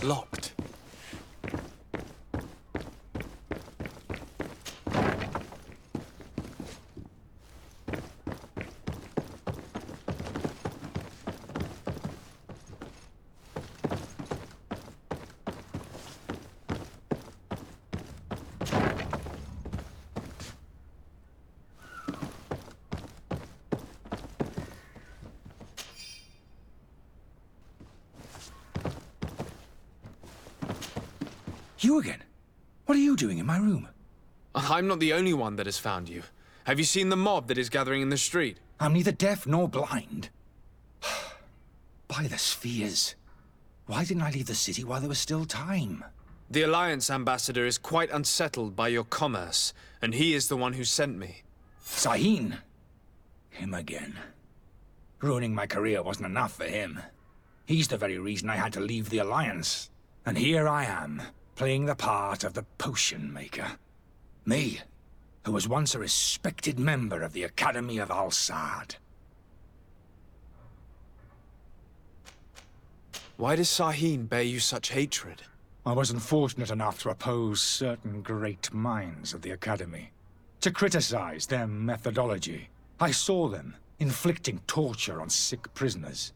Locked. You again? What are you doing in my room? I'm not the only one that has found you. Have you seen the mob that is gathering in the street? I'm neither deaf nor blind. By the spheres. Why didn't I leave the city while there was still time? The Alliance ambassador is quite unsettled by your commerce, and he is the one who sent me. Sahin. Him again. Ruining my career wasn't enough for him. He's the very reason I had to leave the Alliance. And here I am, playing the part of the potion maker. Me, who was once a respected member of the Academy of Al-Saad. Why does Sahin bear you such hatred? I wasn't fortunate enough to oppose certain great minds of the Academy. To criticize their methodology. I saw them inflicting torture on sick prisoners.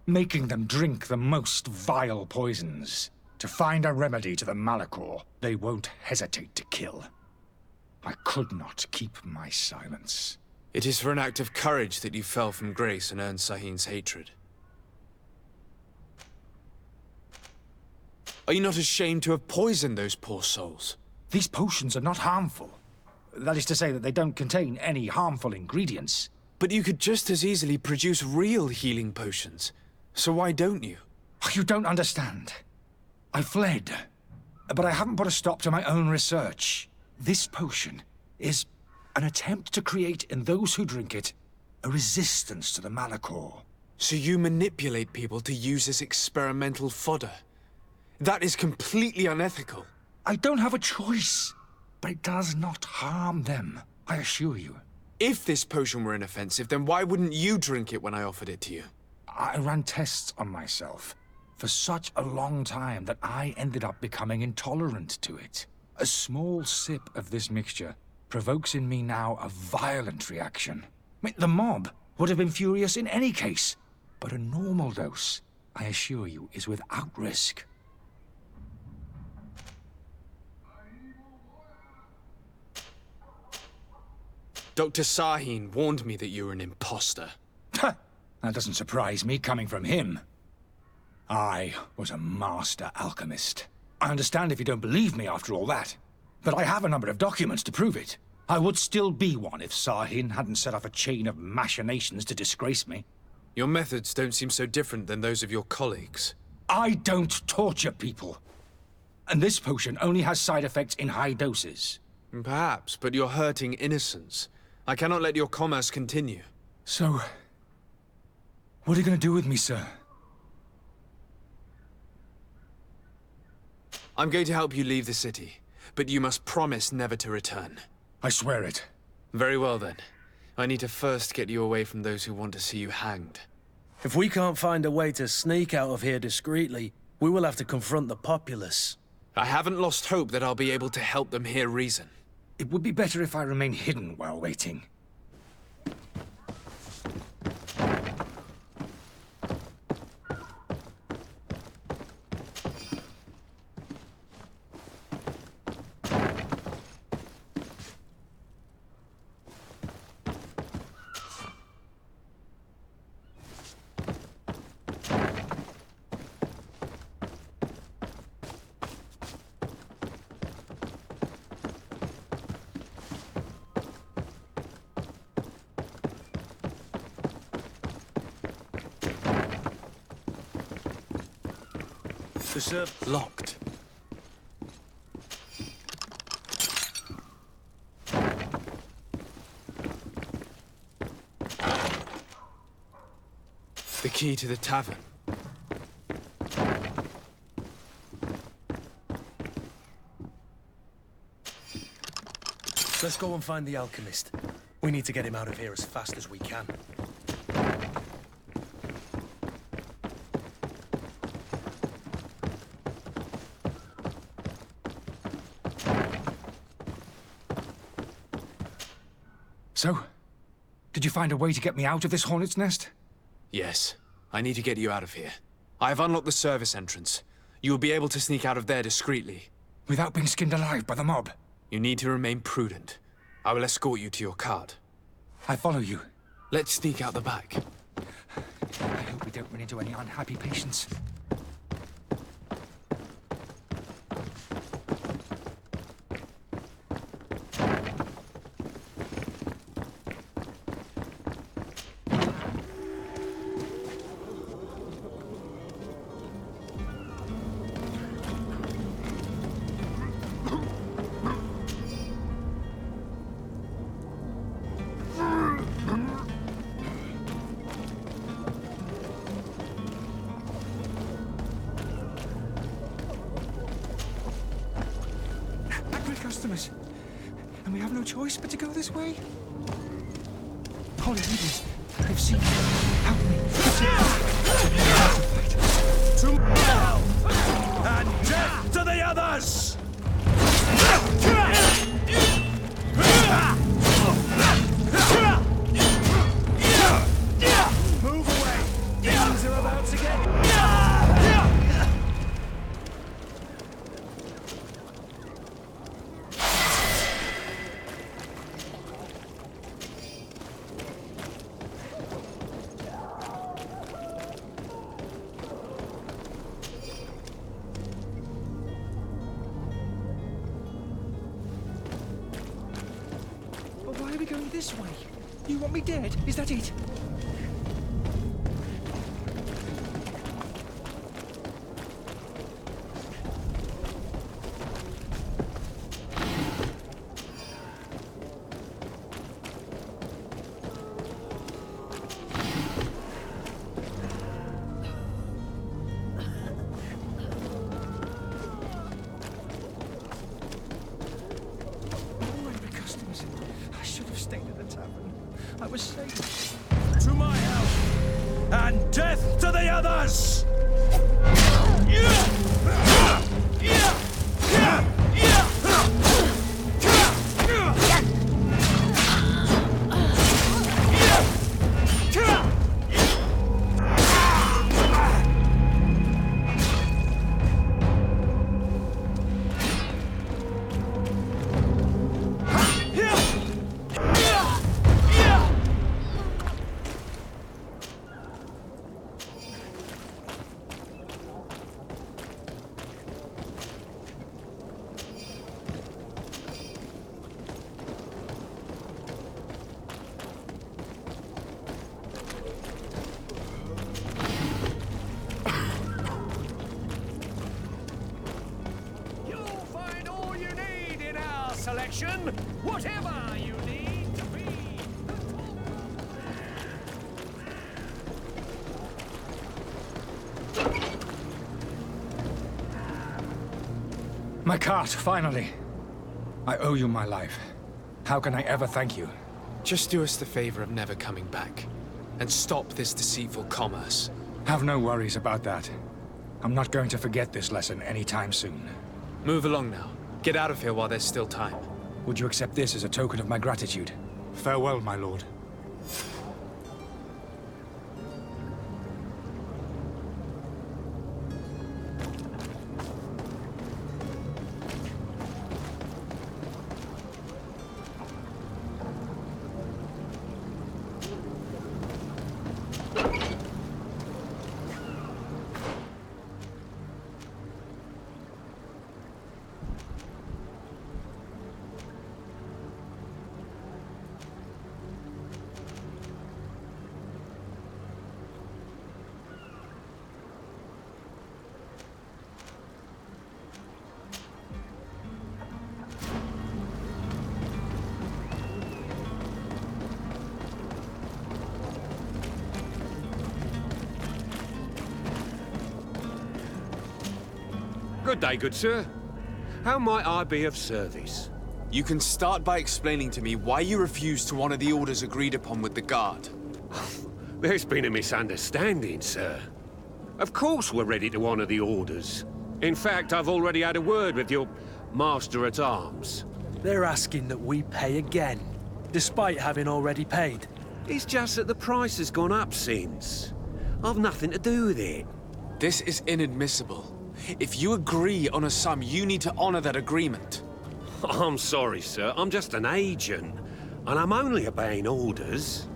Making them drink the most vile poisons. To find a remedy to the Malachor they won't hesitate to kill. I could not keep my silence. It is for an act of courage that you fell from grace and earned Sahin's hatred. Are you not ashamed to have poisoned those poor souls? These potions are not harmful. That is to say that they don't contain any harmful ingredients. But you could just as easily produce real healing potions. So why don't you? You don't understand. I fled. But I haven't put a stop to my own research. This potion is an attempt to create in those who drink it a resistance to the Malachor. So you manipulate people to use as experimental fodder? That is completely unethical. I don't have a choice, but it does not harm them, I assure you. If this potion were inoffensive, then why wouldn't you drink it when I offered it to you? I ran tests on myself for such a long time that I ended up becoming intolerant to it. A small sip of this mixture provokes in me now a violent reaction. I mean, the mob would have been furious in any case, but a normal dose, I assure you, is without risk. Dr. Sahin warned me that you were an imposter. That doesn't surprise me, coming from him. I was a master alchemist. I understand if you don't believe me after all that, but I have a number of documents to prove it. I would still be one if Sahin hadn't set off a chain of machinations to disgrace me. Your methods don't seem so different than those of your colleagues. I don't torture people. And this potion only has side effects in high doses. Perhaps, but you're hurting innocents. I cannot let your commerce continue. So, what are you going to do with me, sir? I'm going to help you leave the city, but you must promise never to return. I swear it. Very well then. I need to first get you away from those who want to see you hanged. If we can't find a way to sneak out of here discreetly, we will have to confront the populace. I haven't lost hope that I'll be able to help them hear reason. It would be better if I remain hidden while waiting. Locked. The key to the tavern. Let's go and find the alchemist. We need to get him out of here as fast as we can. So? Did you find a way to get me out of this hornet's nest? Yes. I need to get you out of here. I have unlocked the service entrance. You will be able to sneak out of there discreetly. Without being skinned alive by the mob? You need to remain prudent. I will escort you to your cart. I follow you. Let's sneak out the back. I hope we don't run into any unhappy patients. Customers. And we have no choice but to go this way? Holy leaders, they've seen me. Help me. To hell! And death to the others! Move away! Things are about to get... Why are we going this way? You want me dead? Is that it? I was safe. To my help! And death to the others! Selection, whatever you need to be. My cart, finally. I owe you my life. How can I ever thank you? Just do us the favor of never coming back. And stop this deceitful commerce. Have no worries about that. I'm not going to forget this lesson anytime soon. Move along now. Get out of here while there's still time. Would you accept this as a token of my gratitude? Farewell, my lord. Good day, good sir. How might I be of service? You can start by explaining to me why you refused to honor the orders agreed upon with the guard. There's been a misunderstanding, sir. Of course we're ready to honor the orders. In fact, I've already had a word with your master-at-arms. They're asking that we pay again. despite having already paid. It's just that the price has gone up since. I've nothing to do with it. This is inadmissible. If you agree on a sum, you need to honor that agreement. I'm sorry, sir. I'm just an agent. And I'm only obeying orders.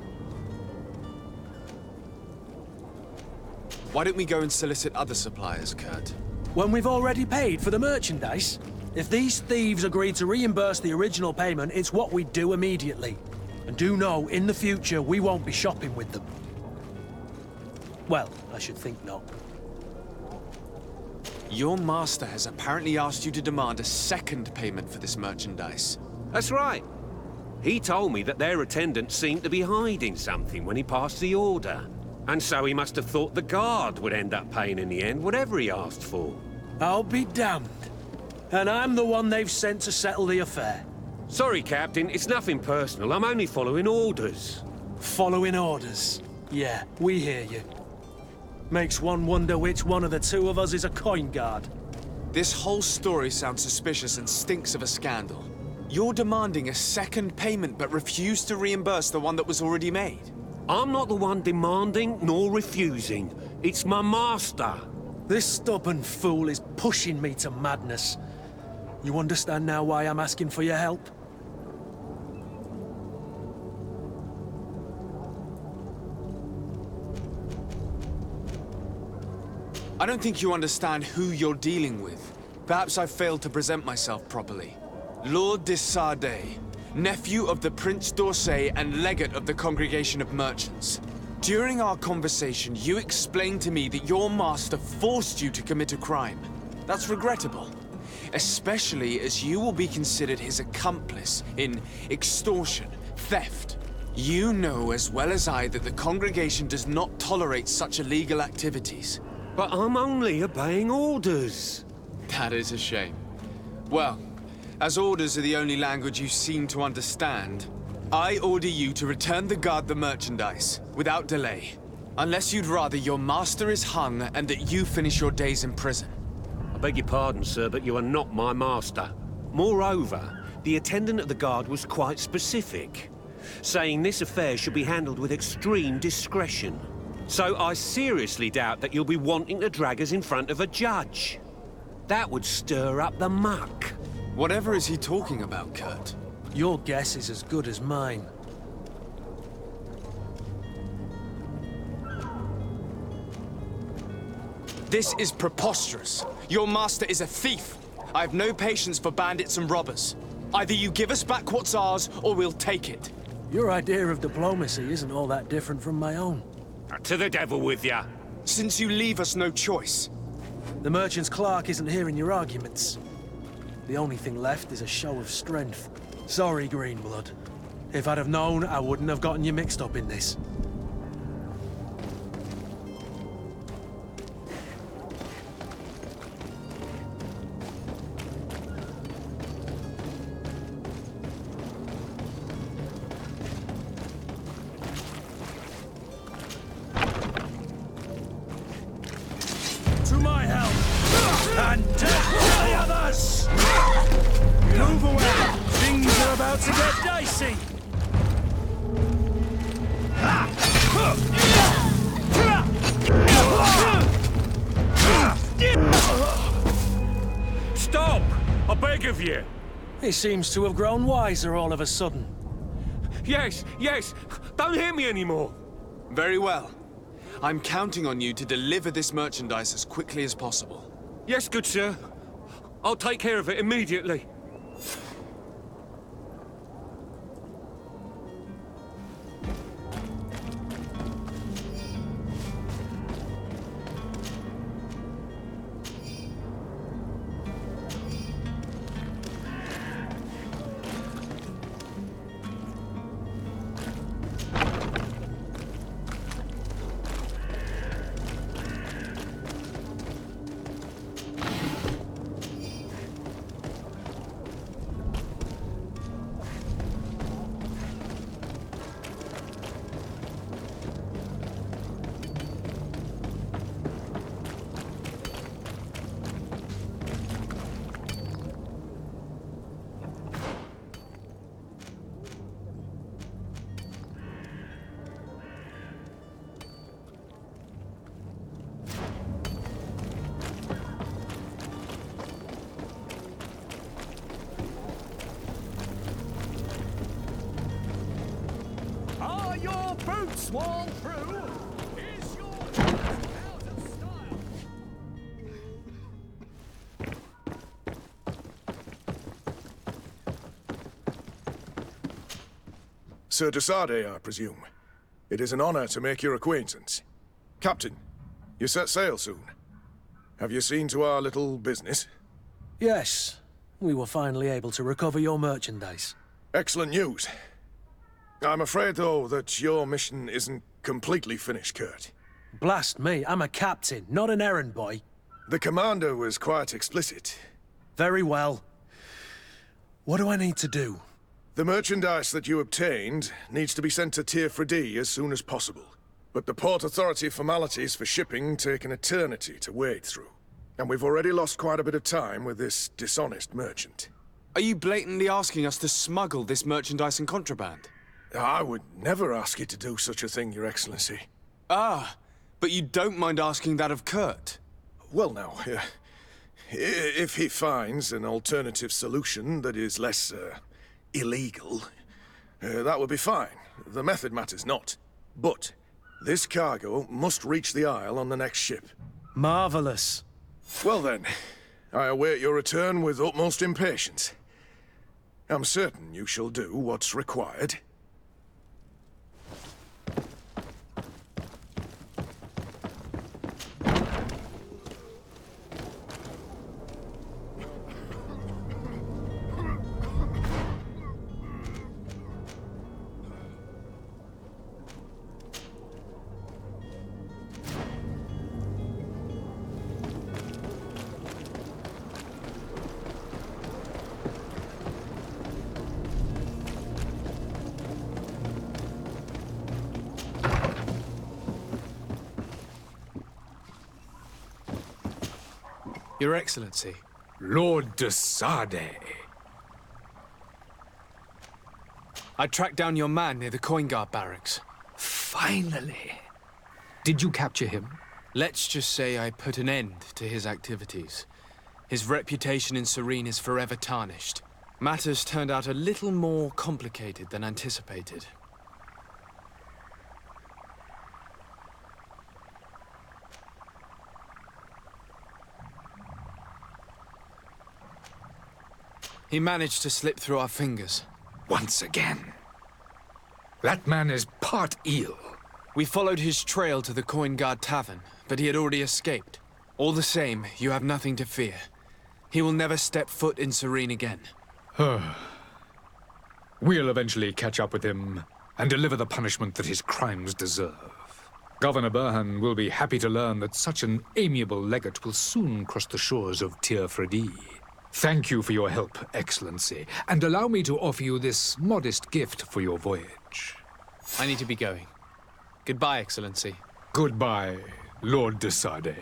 Why don't we go and solicit other suppliers, Kurt? When we've already paid for the merchandise? If these thieves agree to reimburse the original payment, it's what we do immediately. And do know, in the future, we won't be shopping with them. Well, I should think not. Your master has apparently asked you to demand a second payment for this merchandise. That's right. He told me that their attendant seemed to be hiding something when he passed the order. And so he must have thought the guard would end up paying in the end, whatever he asked for. I'll be damned. And I'm the one they've sent to settle the affair. Sorry, Captain, it's nothing personal. I'm only following orders. Following orders. Yeah, we hear you. Makes one wonder which one of the two of us is a coin guard. This whole story sounds suspicious and stinks of a scandal. You're demanding a second payment but refuse to reimburse the one that was already made. I'm not the one demanding nor refusing. It's my master. This stubborn fool is pushing me to madness. You understand now why I'm asking for your help? I don't think you understand who you're dealing with. Perhaps I failed to present myself properly. Lord de Sardet, nephew of the Prince d'Orsay and legate of the Congregation of Merchants. During our conversation, you explained to me that your master forced you to commit a crime. That's regrettable, especially as you will be considered his accomplice in extortion, theft. You know as well as I that the Congregation does not tolerate such illegal activities. But I'm only obeying orders. That is a shame. Well, as orders are the only language you seem to understand, I order you to return the guard the merchandise, without delay. Unless you'd rather your master is hung and that you finish your days in prison. I beg your pardon, sir, but you are not my master. Moreover, the attendant of the guard was quite specific, saying this affair should be handled with extreme discretion. So I seriously doubt that you'll be wanting to drag us in front of a judge. That would stir up the muck. Whatever is he talking about, Kurt? Your guess is as good as mine. This is preposterous. Your master is a thief. I have no patience for bandits and robbers. Either you give us back what's ours, or we'll take it. Your idea of diplomacy isn't all that different from my own. To the devil with ya. Since you leave us no choice. The merchant's clerk isn't hearing your arguments. The only thing left is a show of strength. Sorry, Greenblood. If I'd have known, I wouldn't have gotten you mixed up in this. To my help! And death to the others! Move away! Things are about to get dicey! Stop! I beg of you! He seems to have grown wiser all of a sudden. Yes, yes! Don't hit me anymore! Very well. I'm counting on you to deliver this merchandise as quickly as possible. Yes, good sir. I'll take care of it immediately. Boots wall through. Is your out of style? Sir Desade, I presume. It is an honor to make your acquaintance. Captain, you set sail soon. Have you seen to our little business? Yes, we were finally able to recover your merchandise. Excellent news. I'm afraid, though, that your mission isn't completely finished, Kurt. Blast me, I'm a captain, not an errand boy. The commander was quite explicit. Very well. What do I need to do? The merchandise that you obtained needs to be sent to Tier 4D as soon as possible. But the Port Authority formalities for shipping take an eternity to wade through. And we've already lost quite a bit of time with this dishonest merchant. Are you blatantly asking us to smuggle this merchandise and contraband? I would never ask you to do such a thing, Your Excellency. Ah, but you don't mind asking that of Kurt? Well now, if he finds an alternative solution that is less, illegal, that would be fine. The method matters not. But this cargo must reach the Isle on the next ship. Marvelous. Well then, I await your return with utmost impatience. I'm certain you shall do what's required. Your Excellency. Lord Desade. I tracked down your man near the Coin Guard barracks. Finally. Did you capture him? Let's just say I put an end to his activities. His reputation in Serene is forever tarnished. Matters turned out a little more complicated than anticipated. He managed to slip through our fingers. Once again. That man is part eel. We followed his trail to the Coin Guard Tavern, but he had already escaped. All the same, you have nothing to fear. He will never step foot in Serene again. We'll eventually catch up with him and deliver the punishment that his crimes deserve. Governor Burhan will be happy to learn that such an amiable legate will soon cross the shores of Tier 4D. Thank you for your help, Excellency, and allow me to offer you this modest gift for your voyage. I need to be going. Goodbye, Excellency. Goodbye, Lord Desade.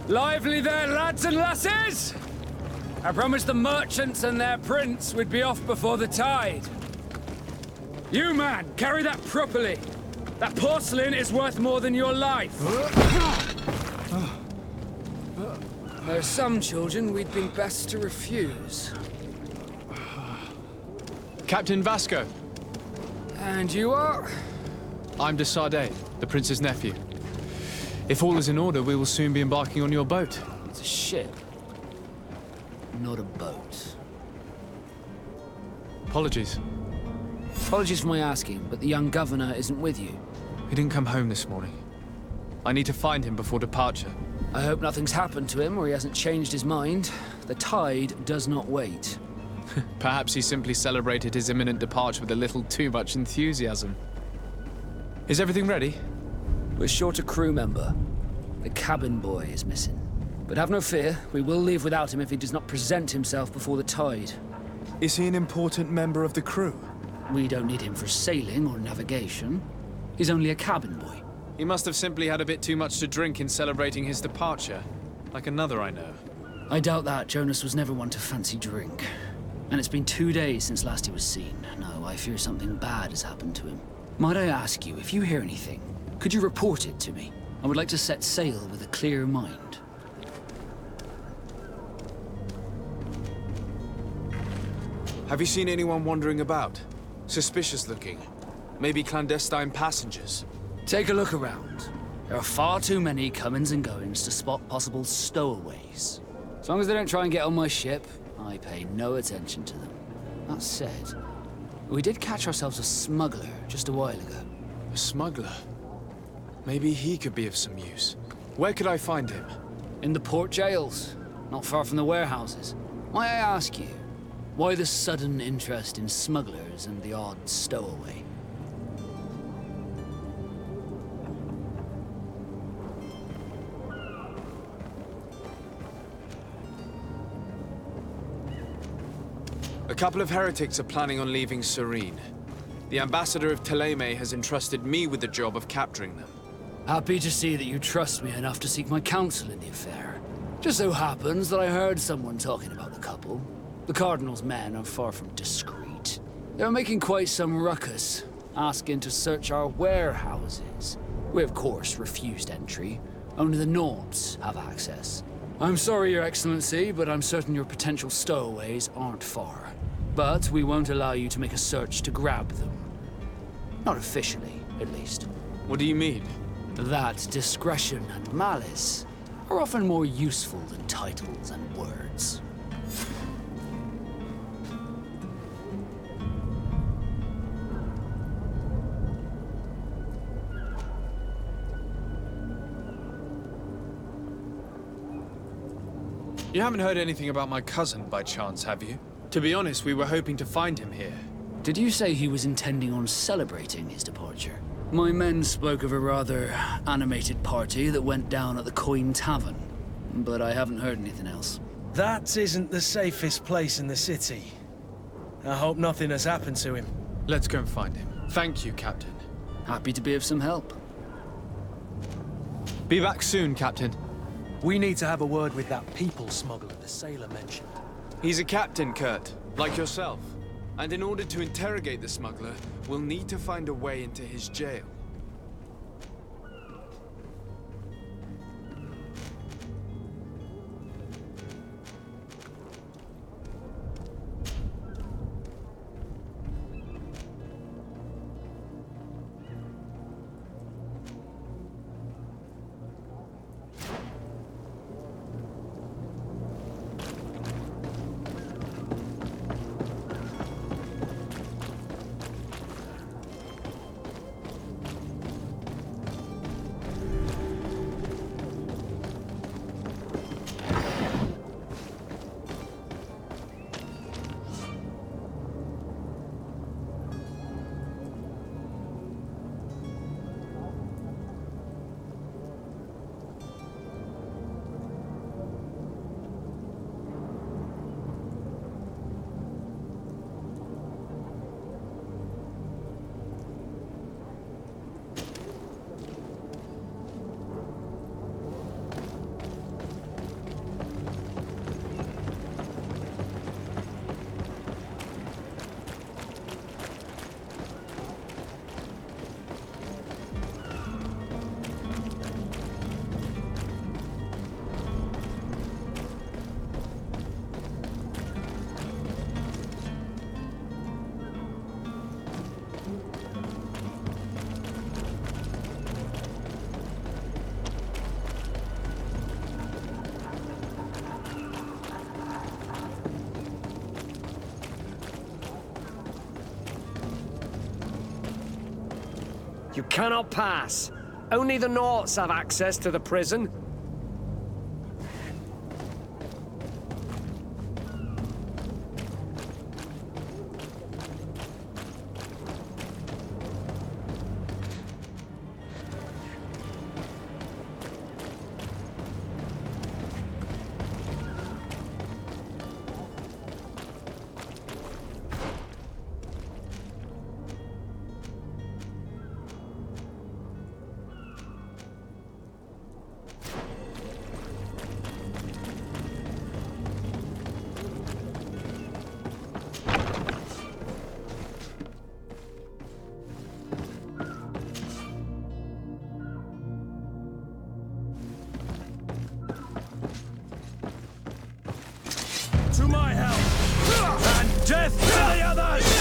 Lively there, lads and lasses! I promised the merchants and their prince we'd be off before the tide. You, man, carry that properly. That porcelain is worth more than your life. There are some children we'd been best to refuse. Captain Vasco. And you are? I'm de Sardet, the prince's nephew. If all is in order, we will soon be embarking on your boat. It's a ship, not a boat. Apologies. Apologies for my asking, but the young governor isn't with you. He didn't come home this morning. I need to find him before departure. I hope nothing's happened to him or he hasn't changed his mind. The tide does not wait. Perhaps he simply celebrated his imminent departure with a little too much enthusiasm. Is everything ready? We're short a crew member. The cabin boy is missing. But have no fear, we will leave without him if he does not present himself before the tide. Is he an important member of the crew? We don't need him for sailing or navigation. He's only a cabin boy. He must have simply had a bit too much to drink in celebrating his departure. Like another I know. I doubt that. Jonas was never one to fancy drink. And it's been 2 days since last he was seen. No, I fear something bad has happened to him. Might I ask you, if you hear anything, could you report it to me? I would like to set sail with a clear mind. Have you seen anyone wandering about? Suspicious looking. Maybe clandestine passengers. Take a look around. There are far too many comings and goings to spot possible stowaways. As long as they don't try and get on my ship, I pay no attention to them. That said, we did catch ourselves a smuggler just a while ago. A smuggler? Maybe he could be of some use. Where could I find him? In the port jails, not far from the warehouses. May I ask you, why the sudden interest in smugglers and the odd stowaway? A couple of heretics are planning on leaving Serene. The ambassador of Teleme has entrusted me with the job of capturing them. Happy to see that you trust me enough to seek my counsel in the affair. Just so happens that I heard someone talking about the couple. The Cardinal's men are far from discreet. They're making quite some ruckus, asking to search our warehouses. We, of course, refused entry. Only the Norbs have access. I'm sorry, Your Excellency, but I'm certain your potential stowaways aren't far. But we won't allow you to make a search to grab them. Not officially, at least. What do you mean? That discretion and malice are often more useful than titles and words. You haven't heard anything about my cousin by chance, have you? To be honest, we were hoping to find him here. Did you say he was intending on celebrating his departure? My men spoke of a rather animated party that went down at the Coin Tavern, but I haven't heard anything else. That isn't the safest place in the city. I hope nothing has happened to him. Let's go and find him. Thank you, Captain. Happy to be of some help. Be back soon, Captain. We need to have a word with that people smuggler the sailor mentioned. He's a captain, Kurt, like yourself. And in order to interrogate the smuggler, we'll need to find a way into his jail. You cannot pass. Only the Naughts have access to the prison. To my help! And death to the others!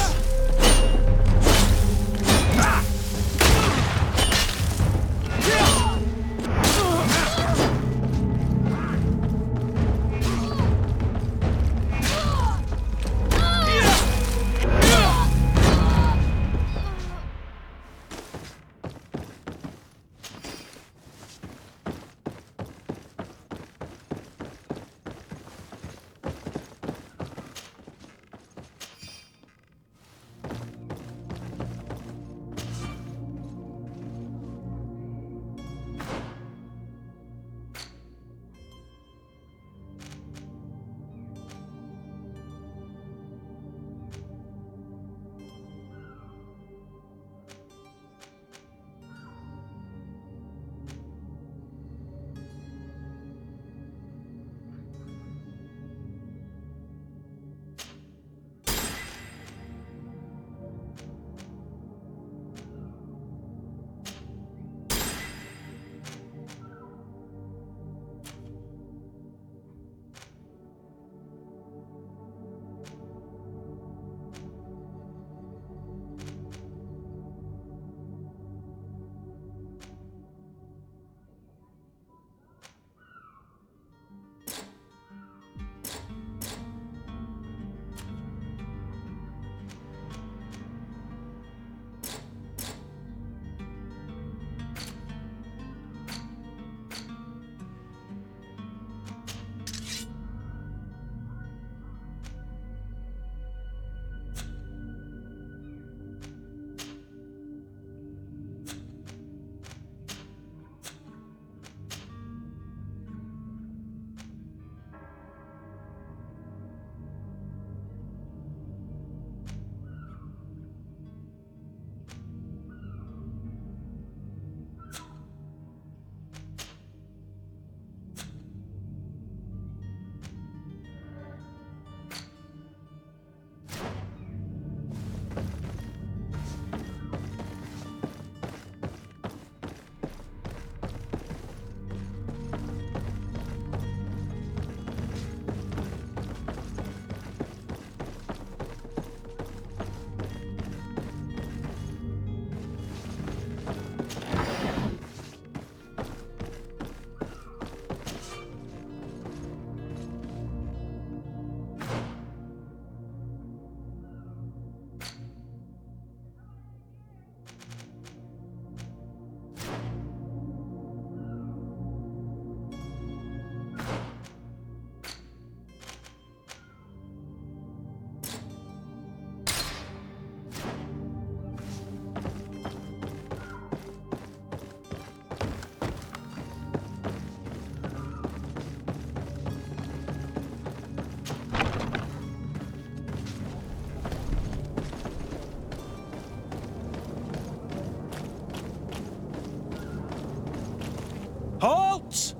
Halt!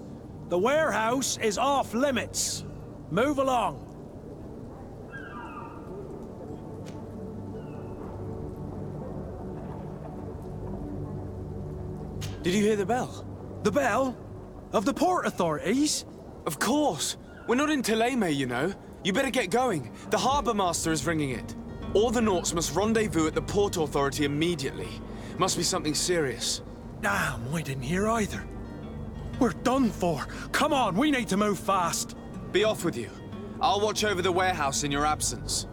The warehouse is off limits. Move along. Did you hear the bell? The bell? Of the port authorities? Of course. We're not in Teleme, you know. You better get going. The harbour master is ringing it. All the Naughts must rendezvous at the port authority immediately. Must be something serious. Damn, I didn't hear either. We're done for. Come on, we need to move fast. Be off with you. I'll watch over the warehouse in your absence.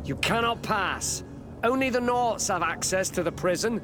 You cannot pass. Only the Naughts have access to the prison.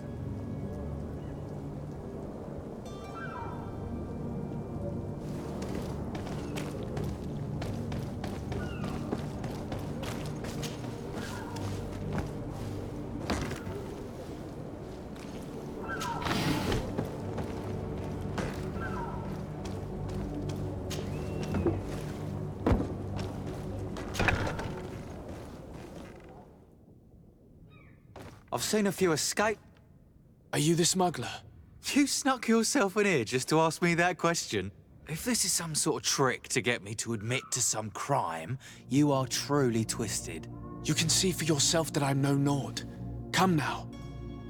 I've seen a few escape. Are you the smuggler? You snuck yourself in here just to ask me that question? If this is some sort of trick to get me to admit to some crime, you are truly twisted. You can see for yourself that I'm no Nord. Come now.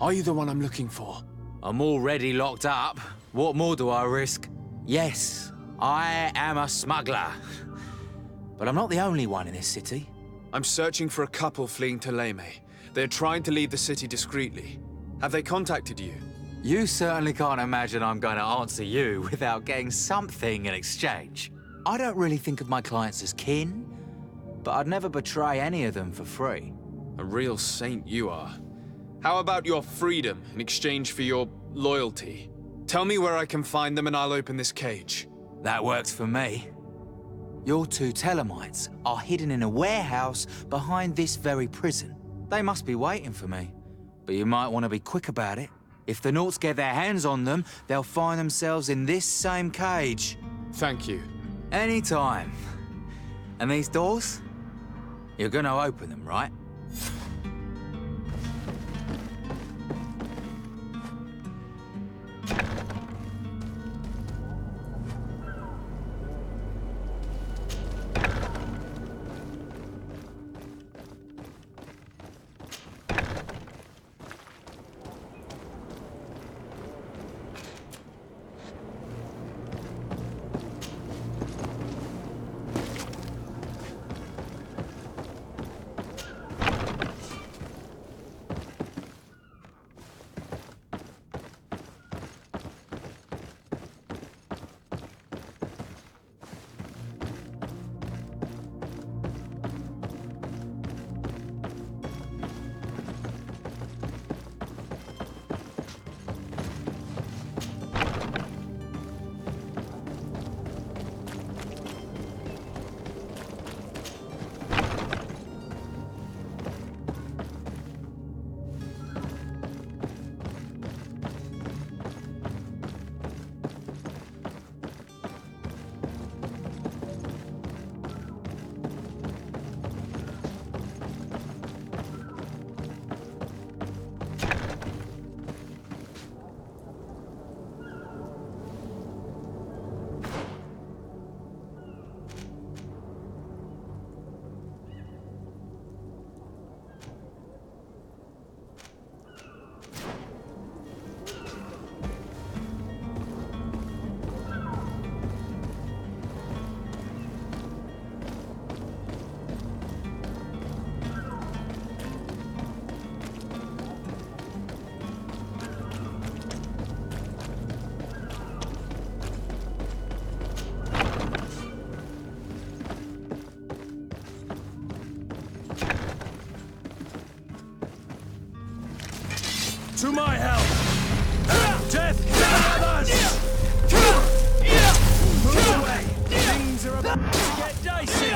Are you the one I'm looking for? I'm already locked up. What more do I risk? Yes, I am a smuggler. But I'm not the only one in this city. I'm searching for a couple fleeing to Leme. They're trying to leave the city discreetly. Have they contacted you? You certainly can't imagine I'm going to answer you without getting something in exchange. I don't really think of my clients as kin, but I'd never betray any of them for free. A real saint you are. How about your freedom in exchange for your loyalty? Tell me where I can find them and I'll open this cage. That works for me. Your two Telemites are hidden in a warehouse behind this very prison. They must be waiting for me, but you might want to be quick about it. If the Naughts get their hands on them, they'll find themselves in this same cage. Thank you. Anytime. And these doors? You're gonna open them, right? To my help! And death to the others! Move away! Things are about to get dicey!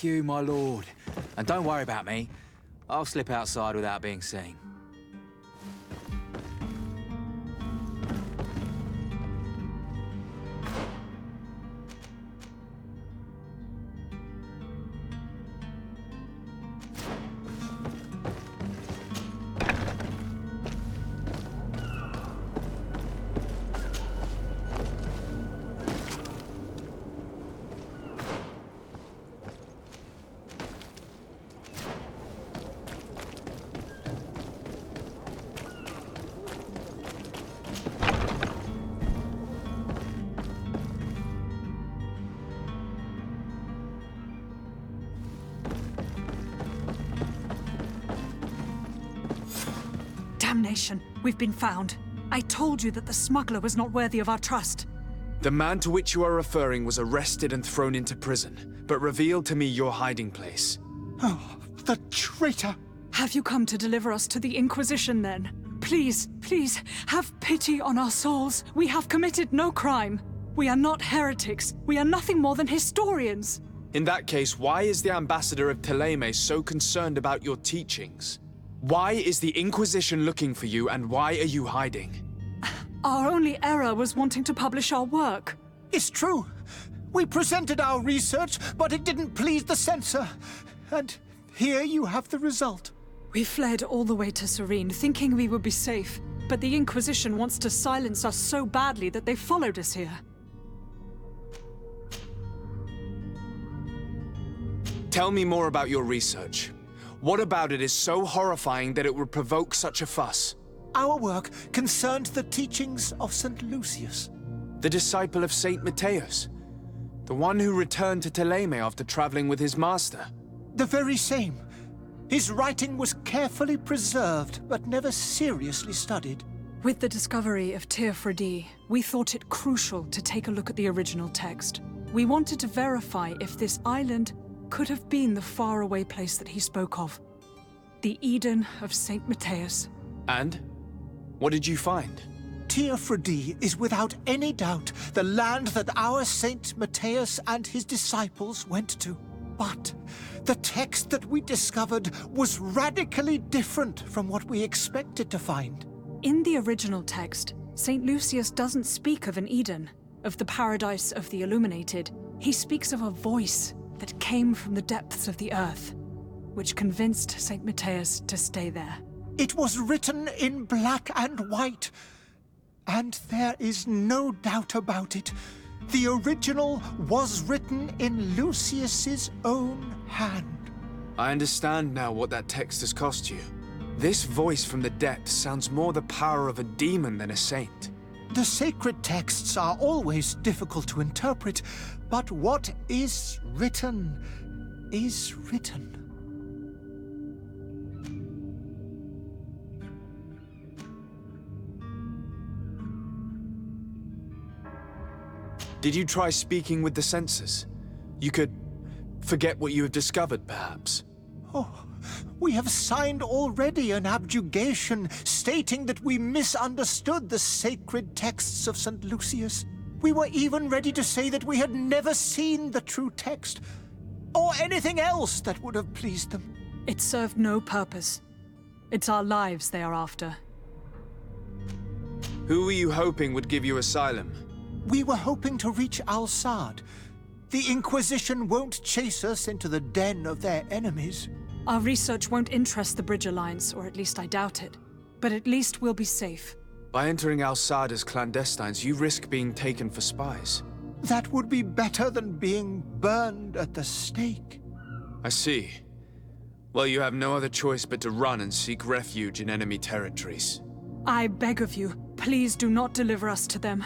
Thank you, my lord. And don't worry about me. I'll slip outside without being seen. Damnation! We've been found. I told you that the smuggler was not worthy of our trust. The man to which you are referring was arrested and thrown into prison, but revealed to me your hiding place. Oh, the traitor! Have you come to deliver us to the Inquisition, then? Please, please, have pity on our souls. We have committed no crime. We are not heretics. We are nothing more than historians. In that case, why is the ambassador of Thélème so concerned about your teachings? Why is the Inquisition looking for you, and why are you hiding? Our only error was wanting to publish our work. It's true. We presented our research, but it didn't please the censor. And here you have the result. We fled all the way to Serene, thinking we would be safe. But the Inquisition wants to silence us so badly that they followed us here. Tell me more about your research. What about it is so horrifying that it would provoke such a fuss? Our work concerned the teachings of St. Lucius. The disciple of Saint Matthias? The one who returned to Thélème after traveling with his master? The very same. His writing was carefully preserved, but never seriously studied. With the discovery of Théophrodie, we thought it crucial to take a look at the original text. We wanted to verify if this island could have been the faraway place that he spoke of. The Eden of Saint Matthias. And? What did you find? Théophrodie is without any doubt the land that our Saint Matthias and his disciples went to. But the text that we discovered was radically different from what we expected to find. In the original text, Saint Lucius doesn't speak of an Eden, of the paradise of the illuminated. He speaks of a voice that came from the depths of the earth, which convinced Saint Matthias to stay there. It was written in black and white, and there is no doubt about it. The original was written in Lucius's own hand. I understand now what that text has cost you. This voice from the depths sounds more the power of a demon than a saint. The sacred texts are always difficult to interpret, but what is written is written. Did you try speaking with the censors? You could forget what you have discovered, perhaps. Oh, we have signed already an abjugation stating that we misunderstood the sacred texts of St. Lucius. We were even ready to say that we had never seen the true text, or anything else that would have pleased them. It served no purpose. It's our lives they are after. Who were you hoping would give you asylum? We were hoping to reach Al-Sad. The Inquisition won't chase us into the den of their enemies. Our research won't interest the Bridge Alliance, or at least I doubt it. But at least we'll be safe. By entering Al-Sad as clandestines, you risk being taken for spies. That would be better than being burned at the stake. I see. Well, you have no other choice but to run and seek refuge in enemy territories. I beg of you, please do not deliver us to them.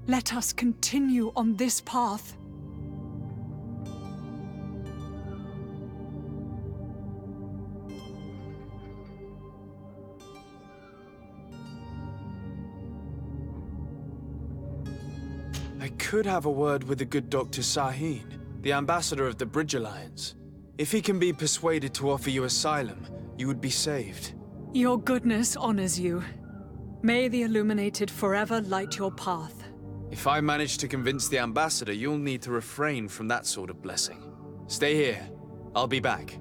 Let us continue on this path. I could have a word with the good Dr. Sahin, the ambassador of the Bridge Alliance. If he can be persuaded to offer you asylum, you would be saved. Your goodness honors you. May the Illuminated forever light your path. If I manage to convince the ambassador, you'll need to refrain from that sort of blessing. Stay here. I'll be back.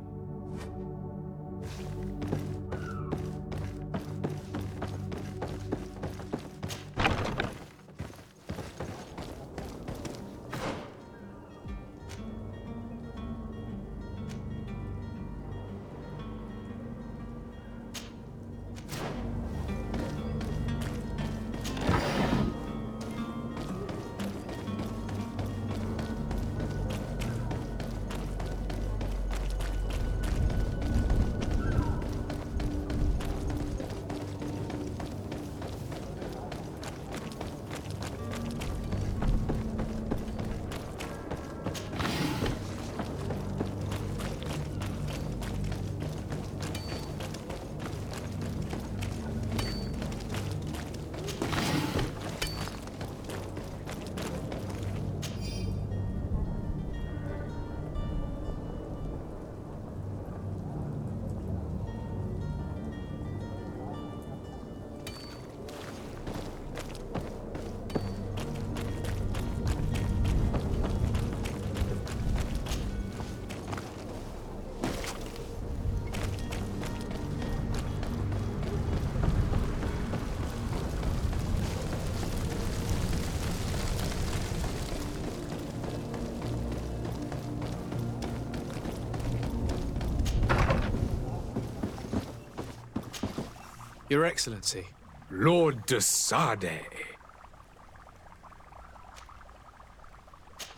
Your Excellency. Lord de Sade.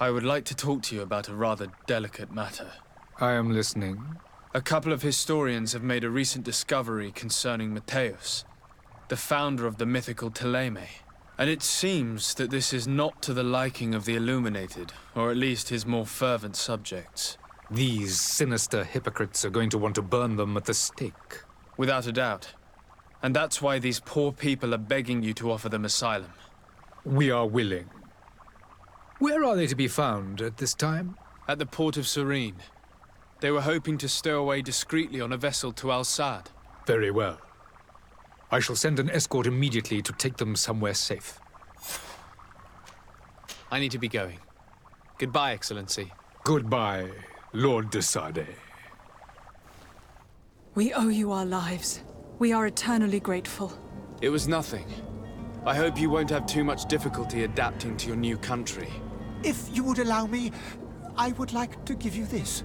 I would like to talk to you about a rather delicate matter. I am listening. A couple of historians have made a recent discovery concerning Matthäus, the founder of the mythical Teleme. And it seems that this is not to the liking of the Illuminated, or at least his more fervent subjects. These sinister hypocrites are going to want to burn them at the stake. Without a doubt. And that's why these poor people are begging you to offer them asylum. We are willing. Where are they to be found at this time? At the port of Serene. They were hoping to stow away discreetly on a vessel to Al-Sad. Very well. I shall send an escort immediately to take them somewhere safe. I need to be going. Goodbye, Excellency. Goodbye, Lord de Sade. We owe you our lives. We are eternally grateful. It was nothing. I hope you won't have too much difficulty adapting to your new country. If you would allow me, I would like to give you this.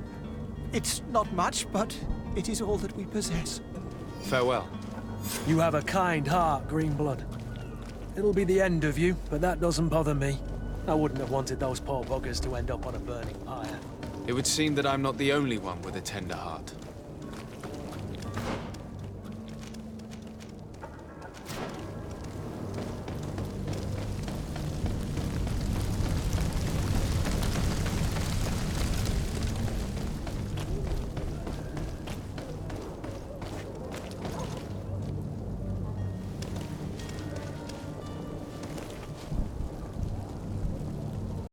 It's not much, but it is all that we possess. Farewell. You have a kind heart, Greenblood. It'll be the end of you, but that doesn't bother me. I wouldn't have wanted those poor buggers to end up on a burning pyre. It would seem that I'm not the only one with a tender heart.